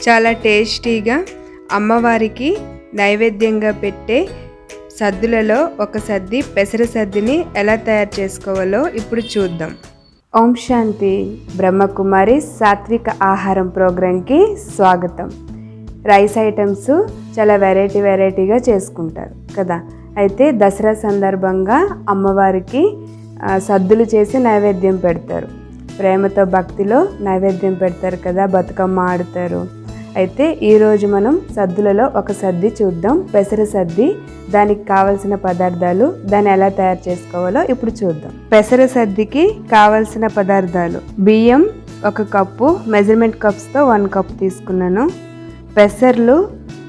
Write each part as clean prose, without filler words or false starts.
చాలా టేస్టీగా అమ్మవారికి నైవేద్యంగా పెట్టే సద్దులలో ఒక సద్ది పెసర సద్దిని ఎలా తయారు చేసుకోవాలో ఇప్పుడు చూద్దాం. ఓం శాంతి. బ్రహ్మ కుమారిస్ సాత్విక ఆహారం ప్రోగ్రాంకి స్వాగతం. రైస్ ఐటమ్స్ చాలా వెరైటీగా చేసుకుంటారు కదా. అయితే దసరా సందర్భంగా అమ్మవారికి సద్దులు చేసి నైవేద్యం పెడతారు. ప్రేమతో భక్తిలో నైవేద్యం పెడతారు కదా, బతుకమ్మ ఆడుతారు. అయితే ఈరోజు మనం సద్దులలో ఒక సద్ది చూద్దాం, పెసర సద్ది. దానికి కావలసిన పదార్థాలు, దాన్ని ఎలా తయారు చేసుకోవాలో ఇప్పుడు చూద్దాం. పెసర సద్దికి కావలసిన పదార్థాలు: బియ్యం 1 కప్పు, మెజర్మెంట్ కప్స్తో 1 కప్ తీసుకున్నాను. పెసర్లు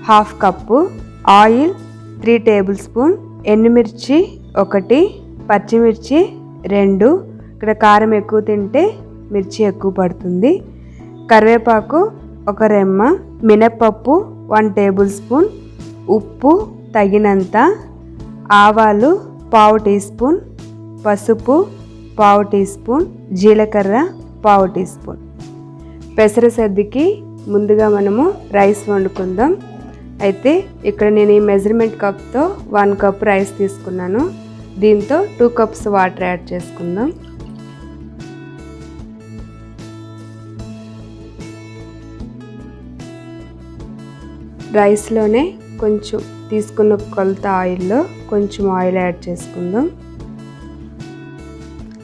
1/2 కప్పు, ఆయిల్ 3 టేబుల్ స్పూన్, ఎండుమిర్చి 1, పచ్చిమిర్చి 2. ఇక్కడ కారం ఎక్కువ తింటే మిర్చి ఎక్కువ పడుతుంది. కరివేపాకు 1 రెమ్మ, మినప్పప్పు 1 టేబుల్ స్పూన్, ఉప్పు తగినంత, ఆవాలు 1/2 టీ స్పూన్, పసుపు 1/2 టీ స్పూన్, జీలకర్ర 1/2 టీ స్పూన్. పెసర సద్దికి ముందుగా మనము రైస్ వండుకుందాం. అయితే ఇక్కడ నేను ఈ మెజర్మెంట్ కప్తో 1 కప్ రైస్ తీసుకున్నాను. దీంతో 2 కప్స్ వాటర్ యాడ్ చేసుకుందాం. రైస్లోనే కొంచెం తీసుకున్న కొలత ఆయిల్లో కొంచెం ఆయిల్ యాడ్ చేసుకుందాం.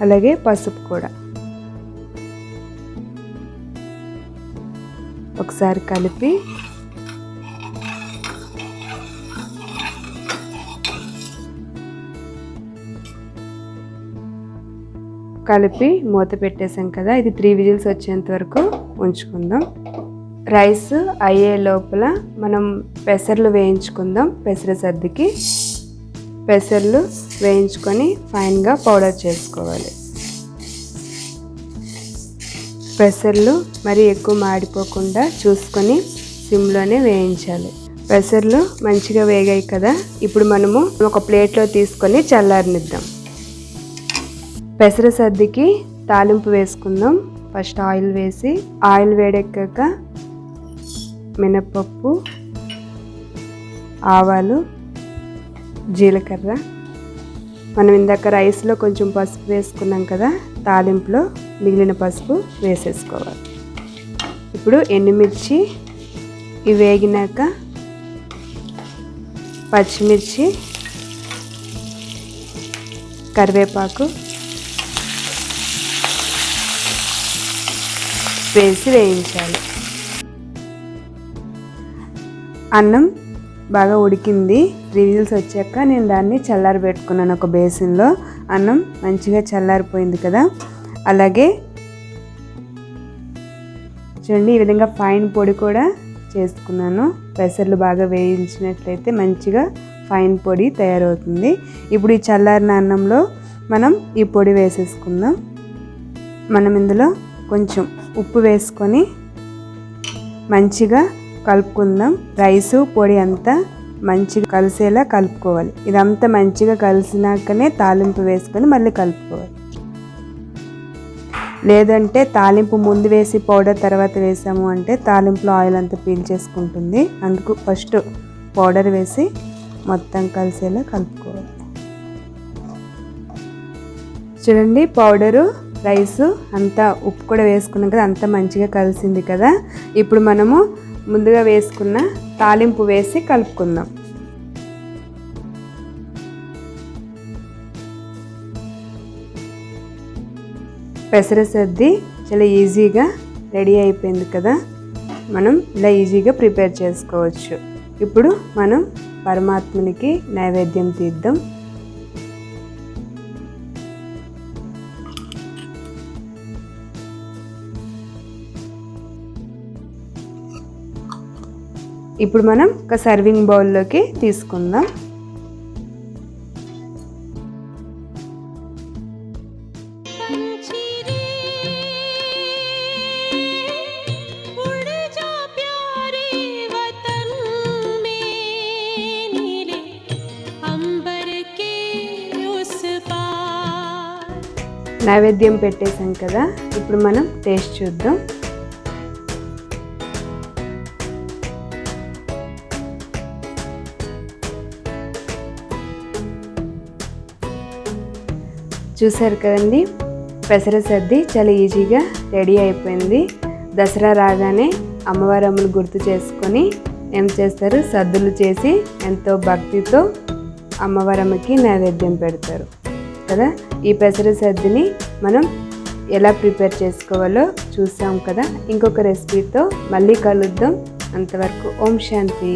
అలాగే పసుపు కూడా ఒకసారి కలిపి మూత పెట్టేసాం కదా. ఇది 3 విజిల్స్ వచ్చేంత వరకు ఉంచుకుందాం. రైస్ అయ్యే లోపల మనం పెసర్లు వేయించుకుందాం. పెసర సద్దికి పెసర్లు వేయించుకొని ఫైన్గా పౌడర్ చేసుకోవాలి. పెసర్లు మరి ఎక్కువ మాడిపోకుండా చూసుకొని సిమ్లోనే వేయించాలి. పెసర్లు మంచిగా వేగాయి కదా. ఇప్పుడు మనము ఒక ప్లేట్లో తీసుకొని చల్లారనిద్దాం. పెసర సద్దికి తాలింపు వేసుకుందాం. ఫస్ట్ ఆయిల్ వేసి, ఆయిల్ వేడెక్కాక మినప్పప్పు, ఆవాలు, జీలకర్ర, మనం ఇందాక రైస్లో కొంచెం పసుపు వేసుకున్నాం కదా, తాలింపులో మిగిలిన పసుపు వేసేసుకోవాలి. ఇప్పుడు ఎండుమిర్చి ఇవి వేగినాక పచ్చిమిర్చి, కరివేపాకు వేసి వేయించాలి. అన్నం బాగా ఉడికింది. 3 విజిల్స్ వచ్చాక నేను దాన్ని చల్లారి పెట్టుకున్నాను ఒక బేసిన్లో. అన్నం మంచిగా చల్లారిపోయింది కదా. అలాగే చూడండి, ఈ విధంగా ఫైన్ పొడి కూడా చేసుకున్నాను. పెసర్లు బాగా వేయించినట్లయితే మంచిగా ఫైన్ పొడి తయారవుతుంది. ఇప్పుడు ఈ చల్లారిన అన్నంలో మనం ఈ పొడి వేసేసుకుందాం. మనం ఇందులో కొంచెం ఉప్పు వేసుకొని మంచిగా కలుపుకుందాం. రైసు పొడి అంతా మంచిగా కలిసేలా కలుపుకోవాలి. ఇదంతా మంచిగా కలిసినాకనే తాలింపు వేసుకొని మళ్ళీ కలుపుకోవాలి. లేదంటే తాలింపు ముందు వేసి పౌడర్ తర్వాత వేసాము అంటే తాలింపులో ఆయిల్ అంతా పీల్చేసుకుంటుంది. అందుకు ఫస్ట్ పౌడర్ వేసి మొత్తం కలిసేలా కలుపుకోవాలి. చూడండి, పౌడరు, రైసు అంతా, ఉప్పు కూడా వేసుకున్నాం కదా, అంతా మంచిగా కలిసింది కదా. ఇప్పుడు మనము ముందుగా వేసుకున్న తాలింపు వేసి కలుపుకుందాం. పెసర సద్ది చాలా ఈజీగా రెడీ అయిపోయింది కదా. మనం ఇలా ఈజీగా ప్రిపేర్ చేసుకోవచ్చు. ఇప్పుడు మనం పరమాత్మునికి నైవేద్యం తీద్దాం. ఇప్పుడు మనం ఒక సర్వింగ్ బౌల్లోకి తీసుకుందాం. నైవేద్యం పెట్టేసాం కదా. ఇప్పుడు మనం టేస్ట్ చూద్దాం. చూసారు కదండి, పెసర సద్ది చాలా ఈజీగా రెడీ అయిపోయింది. దసరా రాగానే అమ్మవారమ్మను గుర్తు చేసుకొని ఏం చేస్తారు, సద్దులు చేసి ఎంతో భక్తితో అమ్మవారమ్మకి నైవేద్యం పెడతారు కదా. ఈ పెసర సద్దిని మనం ఎలా ప్రిపేర్ చేసుకోవాలో చూసాం కదా. ఇంకొక రెసిపీతో మళ్ళీ కలుద్దాం. అంతవరకు ఓం శాంతి.